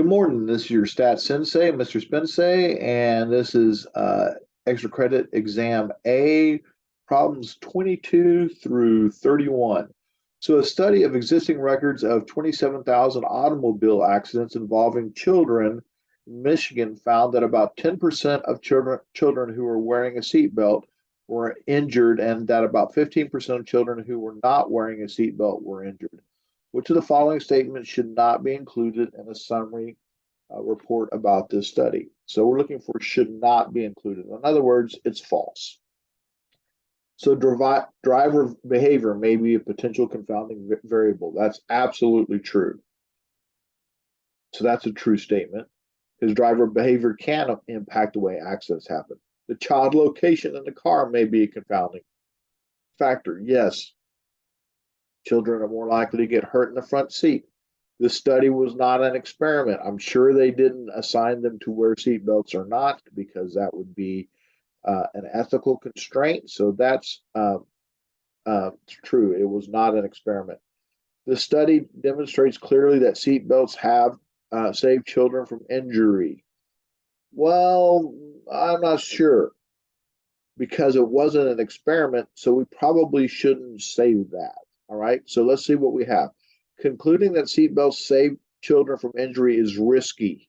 Good morning. This is your stat sensei, Mr. Spensei, and this is extra credit exam A, problems 22 through 31. So, a study of existing records of 27,000 automobile accidents involving children in Michigan found that about 10% of children who were wearing a seatbelt were injured, and that about 15% of children who were not wearing a seatbelt were injured. Which of the following statements should not be included in a summary report about this study? So we're looking for should not be included. In other words, it's false. So driver behavior may be a potential confounding variable. That's absolutely true. So that's a true statement because driver behavior can impact the way accidents happen. The child location in the car may be a confounding factor. Yes, children are more likely to get hurt in the front seat. This study was not an experiment. I'm sure they didn't assign them to wear seatbelts or not because that would be an ethical constraint. So that's true. It was not an experiment. The study demonstrates clearly that seatbelts have saved children from injury. Well, I'm not sure because it wasn't an experiment, so we probably shouldn't say that. All right, so let's see what we have. Concluding that seatbelts save children from injury is risky.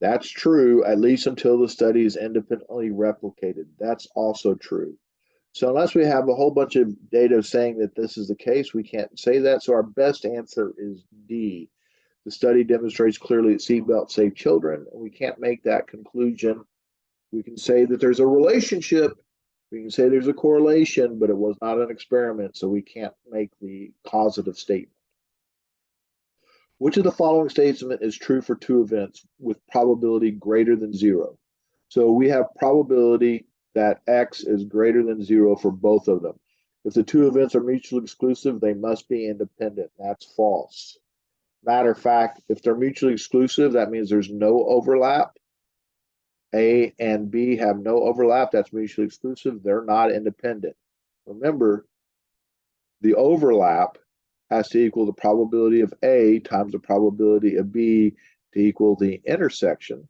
That's true, at least until the study is independently replicated. That's also true. So unless we have a whole bunch of data saying that this is the case, we can't say that. So our best answer is D. The study demonstrates clearly that seatbelts save children, and we can't make that conclusion. We can say that there's a relationship. We can say there's a correlation, but it was not an experiment, so we can't make the causative statement. Which of the following statement is true for two events with probability greater than 0? So we have probability that X is greater than 0 for both of them. If the two events are mutually exclusive, they must be independent. That's false. Matter of fact, if they're mutually exclusive, that means there's no overlap. A and B have no overlap. That's mutually exclusive. They're not independent. Remember, the overlap has to equal the probability of A times the probability of B to equal the intersection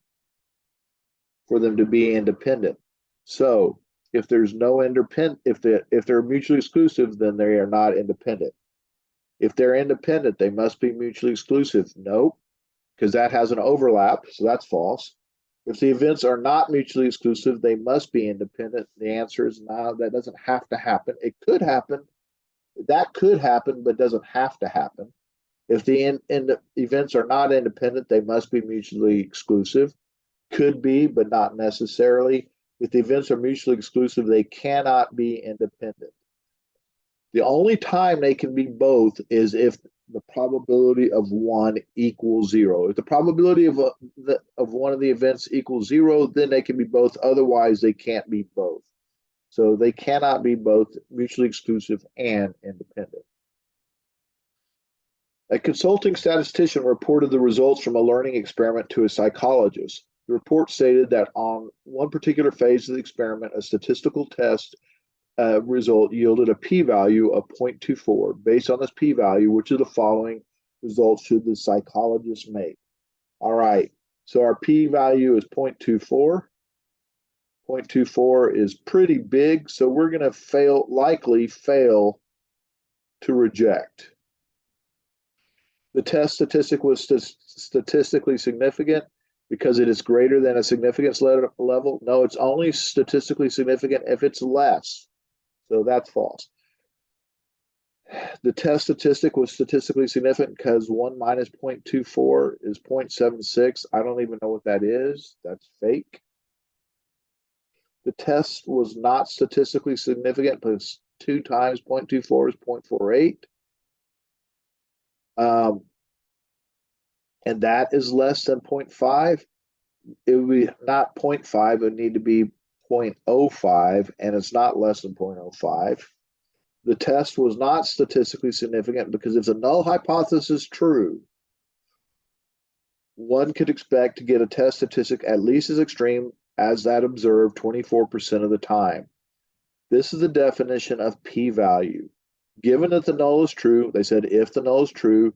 for them to be independent. So if there's no independent, if they're mutually exclusive, then they are not independent. If they're independent, they must be mutually exclusive. Nope, because that has an overlap, so that's false. If the events are not mutually exclusive, they must be independent. The answer is no, that doesn't have to happen. It could happen. That could happen, but doesn't have to happen. If the events are not independent, they must be mutually exclusive. Could be, but not necessarily. If the events are mutually exclusive, they cannot be independent. The only time they can be both is if the probability of one equals 0. If the probability of one of the events equals 0, then they can be both. Otherwise, they can't be both. So they cannot be both mutually exclusive and independent. A consulting statistician reported the results from a learning experiment to a psychologist. The report stated that on one particular phase of the experiment, a statistical test result yielded a p-value of 0.24. Based on this p-value, which of the following results should the psychologist make? All right, so our p-value is 0.24. 0.24 is pretty big, so we're going to likely fail to reject. The test statistic was statistically significant because it is greater than a significance level. No, it's only statistically significant if it's less. So that's false. The test statistic was statistically significant because 1 minus 0.24 is 0.76. I don't even know what that is. That's fake. The test was not statistically significant because 2 times 0.24 is 0.48. And that is less than 0.5. It would be not 0.5, it would need to be 0.05, and it's not less than 0.05. The test was not statistically significant because if the null hypothesis is true, one could expect to get a test statistic at least as extreme as that observed 24% of the time. This is the definition of p-value. Given that the null is true, they said if the null is true,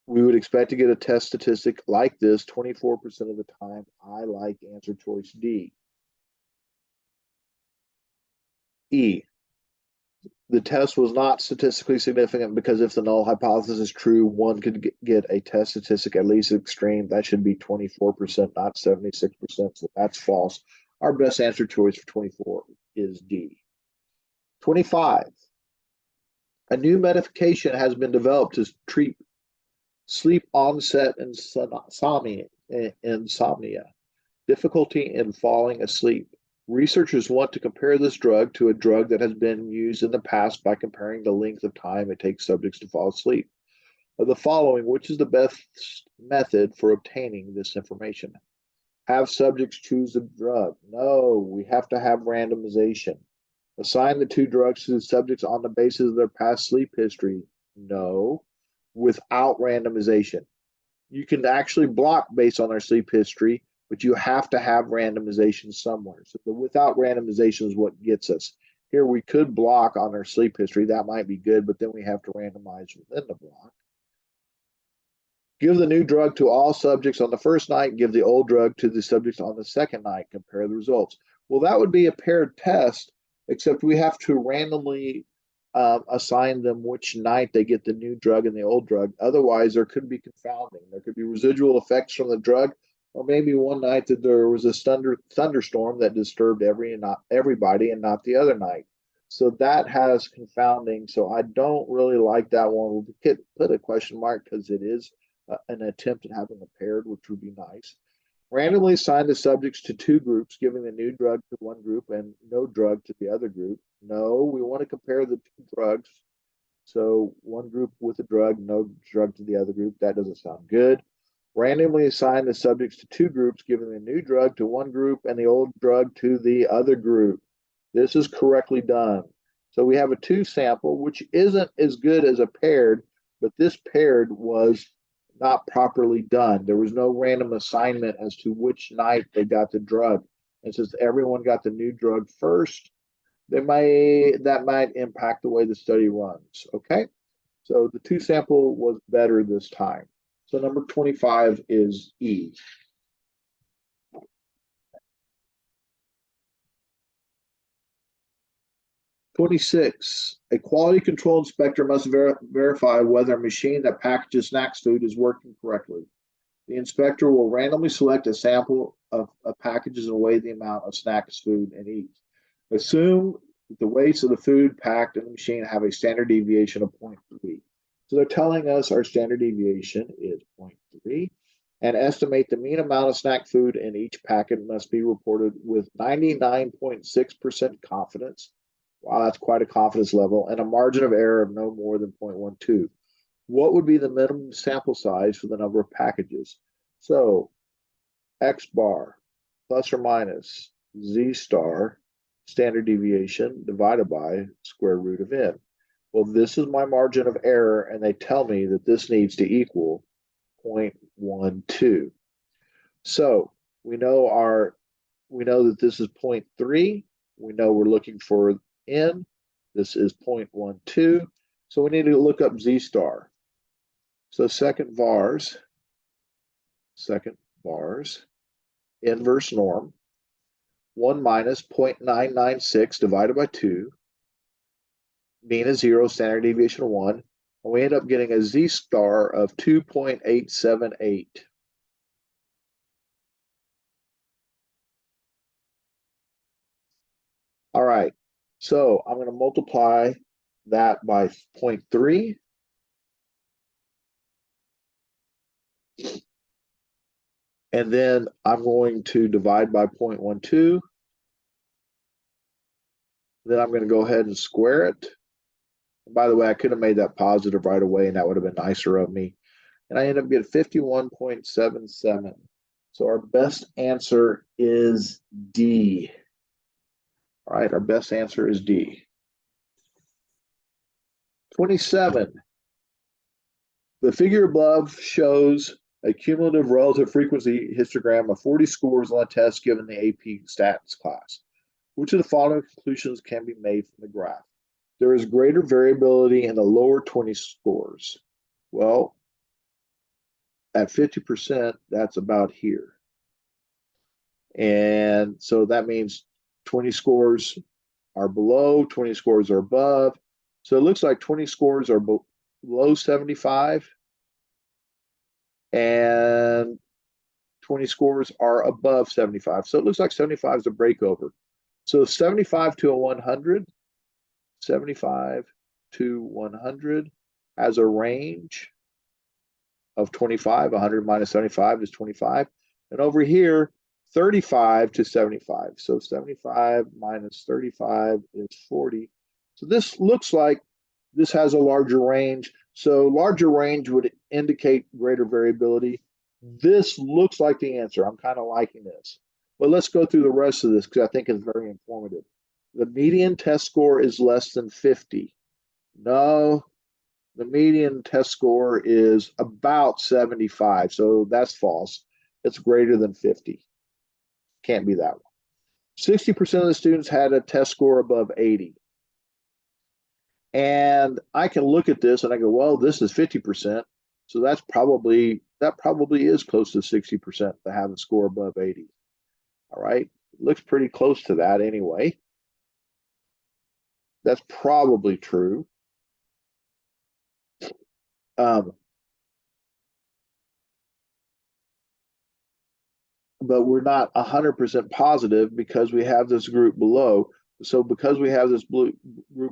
We would expect to get a test statistic like this 24% of the time. I like answer choice D. E. The test was not statistically significant because if the null hypothesis is true, one could get a test statistic at least extreme. That should be 24%, not 76%. So that's false. Our best answer choice for 24 is D. 25. A new medication has been developed to treat sleep onset insomnia, difficulty in falling asleep. Researchers want to compare this drug to a drug that has been used in the past by comparing the length of time it takes subjects to fall asleep. Of the following, which is the best method for obtaining this information? Have subjects choose a drug? No, we have to have randomization. Assign the two drugs to the subjects on the basis of their past sleep history? No, without randomization. You can actually block based on their sleep history, but you have to have randomization somewhere. So the without randomization is what gets us. Here we could block on their sleep history. That might be good, but then we have to randomize within the block. Give the new drug to all subjects on the first night. Give the old drug to the subjects on the second night. Compare the results. Well, that would be a paired test, except we have to randomly assign them which night they get the new drug and the old drug. Otherwise, there could be confounding. There could be residual effects from the drug, or maybe one night that there was a thunderstorm that disturbed everybody and not the other night. So that has confounding. So I don't really like that one. We'll put a question mark because it is an attempt at having a paired, which would be nice. Randomly assign the subjects to two groups, giving the new drug to one group and no drug to the other group. No, we want to compare the two drugs. So one group with a drug, no drug to the other group. That doesn't sound good. Randomly assign the subjects to two groups, giving the new drug to one group and the old drug to the other group. This is correctly done. So we have a two sample, which isn't as good as a paired, but this paired was not properly done. There was no random assignment as to which night they got the drug. And since everyone got the new drug first, that might impact the way the study runs. Okay, so the two sample was better this time. So number 25 is E. 26. A quality control inspector must verify whether a machine that packages snacks food is working correctly. The inspector will randomly select a sample of packages and weigh the amount of snacks food in each. Assume that the weights of the food packed in the machine have a standard deviation of 0.3. So they're telling us our standard deviation is 0.3 and estimate the mean amount of snack food in each packet must be reported with 99.6% confidence. Wow, that's quite a confidence level, and a margin of error of no more than 0.12. What would be the minimum sample size for the number of packages? So X bar plus or minus Z star standard deviation divided by square root of n. Well, this is my margin of error, and they tell me that this needs to equal 0.12. So we know that this is 0.3. We know we're looking for n. This is 0.12. So we need to look up Z star. So second vars, inverse norm, 1 minus 0.996 divided by 2, mean is 0, standard deviation of 1, and we end up getting a Z star of 2.878. All right, so I'm going to multiply that by 0.3. And then I'm going to divide by 0.12. Then I'm going to go ahead and square it. And by the way, I could have made that positive right away, and that would have been nicer of me. And I end up getting 51.77. So our best answer is D. All right, our best answer is D. 27. The figure above shows a cumulative relative frequency histogram of 40 scores on a test given the AP Stats class. Which of the following conclusions can be made from the graph? There is greater variability in the lower 20 scores. Well, at 50%, that's about here. And so that means 20 scores are below, 20 scores are above. So it looks like 20 scores are below 75 and 20 scores are above 75. So it looks like 75 is a breakover. So 75 to a 100, 75 to 100 has a range of 25. 100 minus 75 is 25. And over here, 35 to 75. So 75 minus 35 is 40. So this looks like this has a larger range. So larger range would indicate greater variability. This looks like the answer. I'm kind of liking this. But let's go through the rest of this because I think it's very informative. The median test score is less than 50. No, the median test score is about 75. So that's false. It's greater than 50. Can't be that one. 60% of the students had a test score above 80. And I can look at this and I go, well, this is 50%. So that probably is close to 60% to have a score above 80. All right. Looks pretty close to that anyway. That's probably true. But we're not 100% positive because we have this group below. So because we have this group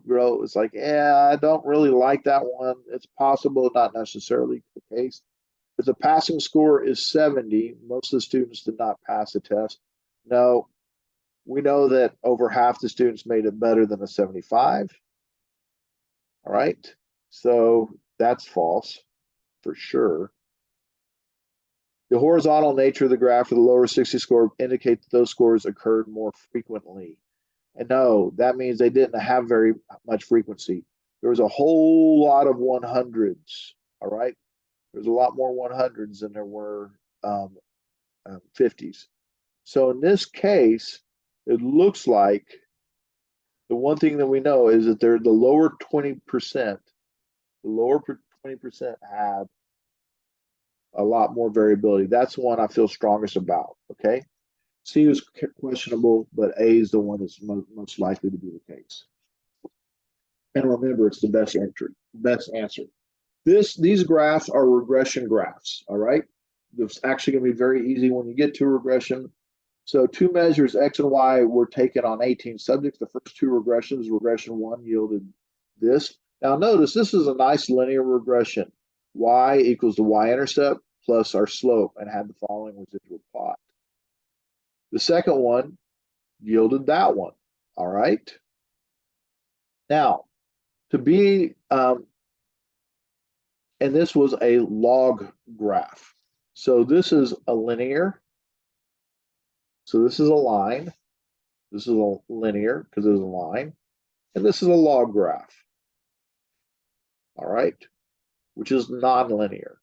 below, it's like, yeah, I don't really like that one. It's possible, not necessarily the case. If the passing score is 70, most of the students did not pass the test. No, we know that over half the students made it better than a 75. All right, so that's false for sure. The horizontal nature of the graph for the lower 60 score indicates that those scores occurred more frequently. And no, that means they didn't have very much frequency. There was a whole lot of 100s, all right? There's a lot more 100s than there were 50s. So in this case, it looks like the one thing that we know is that they're the lower 20%. The lower 20% had a lot more variability. That's the one I feel strongest about, okay? C is questionable, but A is the one that's most likely to be the case. And remember, it's the best answer. These graphs are regression graphs, all right? It's actually going to be very easy when you get to regression. So two measures, X and Y, were taken on 18 subjects. The first two regressions, regression 1 yielded this. Now notice, this is a nice linear regression. Y equals the y-intercept plus our slope and had the following residual plot. The second one yielded that one, all right? Now, to be, and this was a log graph. So this is a linear. So this is a line. This is a linear because there's a line. And this is a log graph, all right, which is nonlinear.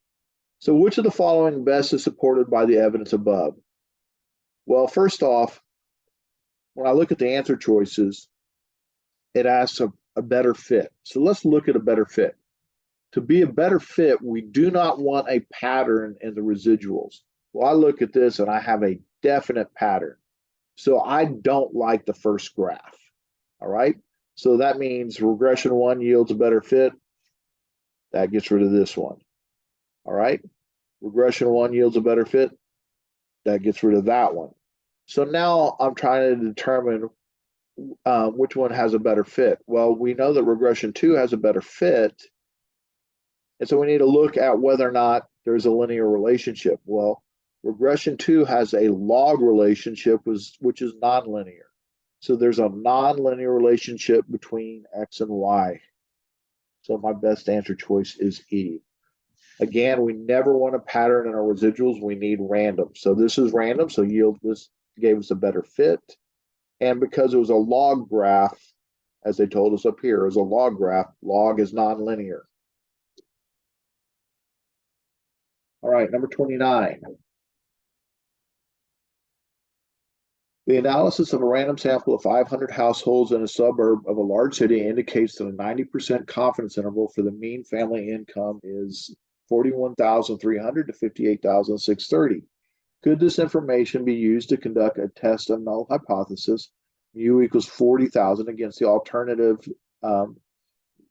So which of the following best is supported by the evidence above? Well, first off, when I look at the answer choices, it asks a better fit. So let's look at a better fit. To be a better fit, we do not want a pattern in the residuals. Well, I look at this and I have a definite pattern. So I don't like the first graph, all right? So that means regression 1 yields a better fit. That gets rid of this one, all right? Regression 1 yields a better fit. That gets rid of that one. So now I'm trying to determine which one has a better fit. Well, we know that regression 2 has a better fit. And so we need to look at whether or not there's a linear relationship. Well, regression 2 has a log relationship, which is nonlinear. So there's a nonlinear relationship between X and Y. So my best answer choice is E. Again, we never want a pattern in our residuals. We need random. So this is random. So yield this gave us a better fit. And because it was a log graph, as they told us up here, is a log graph, log is nonlinear. All right, number 29. The analysis of a random sample of 500 households in a suburb of a large city indicates that a 90% confidence interval for the mean family income is 41,300 to 58,630. Could this information be used to conduct a test of null hypothesis, mu equals 40,000 against the alternative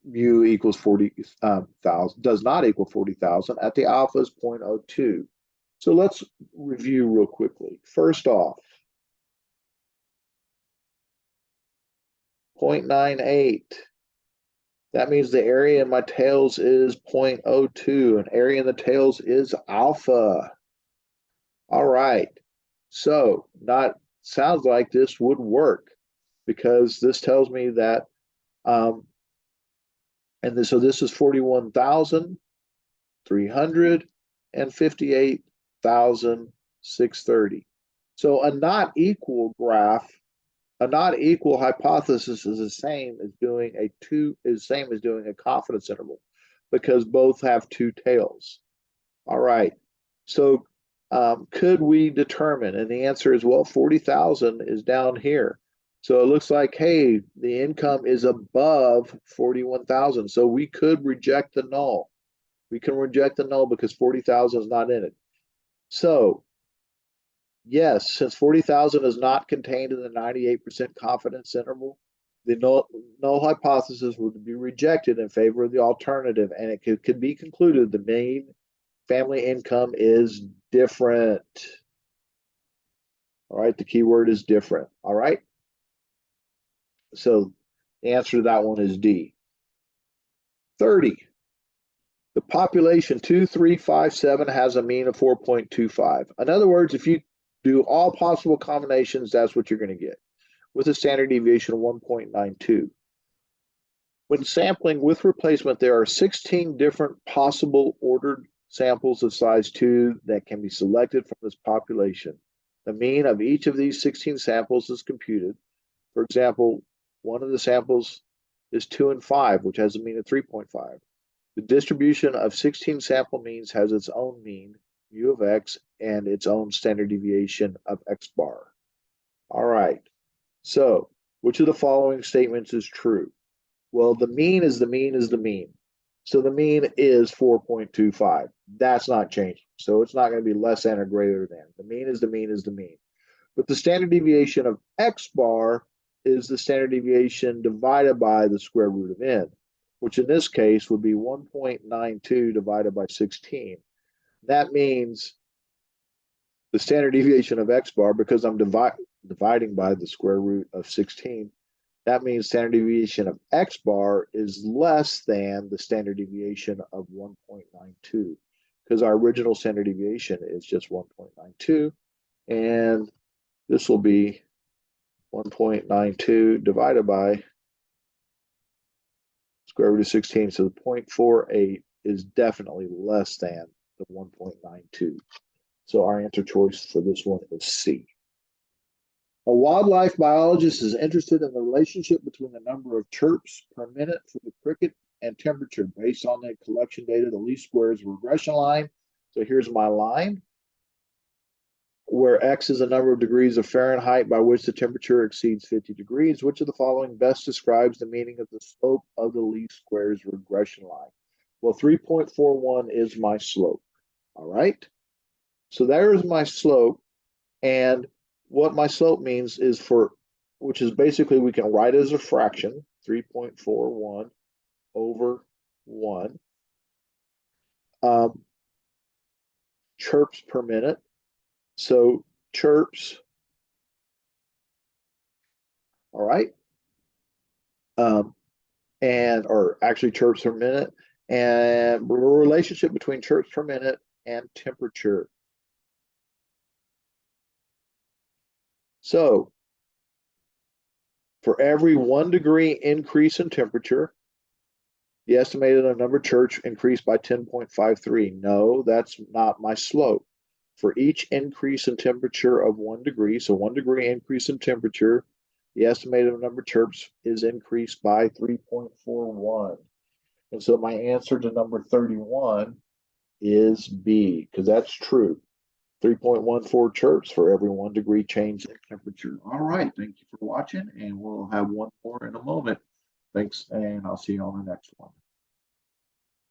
mu equals 40,000, does not equal 40,000 at the alpha is 0.02. So let's review real quickly. First off, 0.98. That means the area in my tails is 0.02, and area in the tails is alpha. All right. So sounds like this would work, because this tells me that so this is 41,300 and 58,630. So a not equal graph, a not equal hypothesis is the same as doing a confidence interval, because both have two tails. All right. So could we determine? And the answer is, well, 40,000 is down here. So it looks like, hey, the income is above 41,000. So we could reject the null. We can reject the null because 40,000 is not in it. So yes, since 40,000 is not contained in the 98% confidence interval, the null hypothesis would be rejected in favor of the alternative, and it could be concluded the mean family income is different. All right, the key word is different. All right. So the answer to that one is D. 30. The population 2357 has a mean of 4.25. In other words, if you do all possible combinations, that's what you're going to get, with a standard deviation of 1.92. When sampling with replacement, there are 16 different possible ordered samples of size 2 that can be selected from this population. The mean of each of these 16 samples is computed. For example, one of the samples is 2 and 5, which has a mean of 3.5. The distribution of 16 sample means has its own mean, mu of x, and its own standard deviation of x bar. All right. So, which of the following statements is true? Well, the mean is the mean is the mean. So the mean is 4.25. That's not changing. So it's not going to be less than or greater than. The mean is the mean is the mean. But the standard deviation of x bar is the standard deviation divided by the square root of n, which in this case would be 1.92 divided by 16. That means the standard deviation of x bar, because I'm dividing by the square root of 16, that means standard deviation of x bar is less than the standard deviation of 1.92, because our original standard deviation is just 1.92, and this will be 1.92 divided by square root of 16. So the 0.48 is definitely less than the 1.92. So our answer choice for this one is C. A wildlife biologist is interested in the relationship between the number of chirps per minute for the cricket and temperature based on the collection data, the least squares regression line. So here's my line, where X is the number of degrees of Fahrenheit by which the temperature exceeds 50 degrees. Which of the following best describes the meaning of the slope of the least squares regression line? Well, 3.41 is my slope. All right. So there is my slope. And what my slope means is which is basically, we can write it as a fraction, 3.41 over 1. Chirps per minute. So chirps, all right, or actually chirps per minute, and relationship between chirps per minute and temperature. So for every 1 degree increase in temperature, the estimated number of chirps increased by 10.53. No, that's not my slope. For each increase in temperature of 1 degree, so 1 degree increase in temperature, the estimated number of chirps is increased by 3.41. And so my answer to number 31 is B, because that's true. 3.14 chirps for every 1 degree change in temperature. All right, thank you for watching, and we'll have one more in a moment. Thanks, and I'll see you on the next one.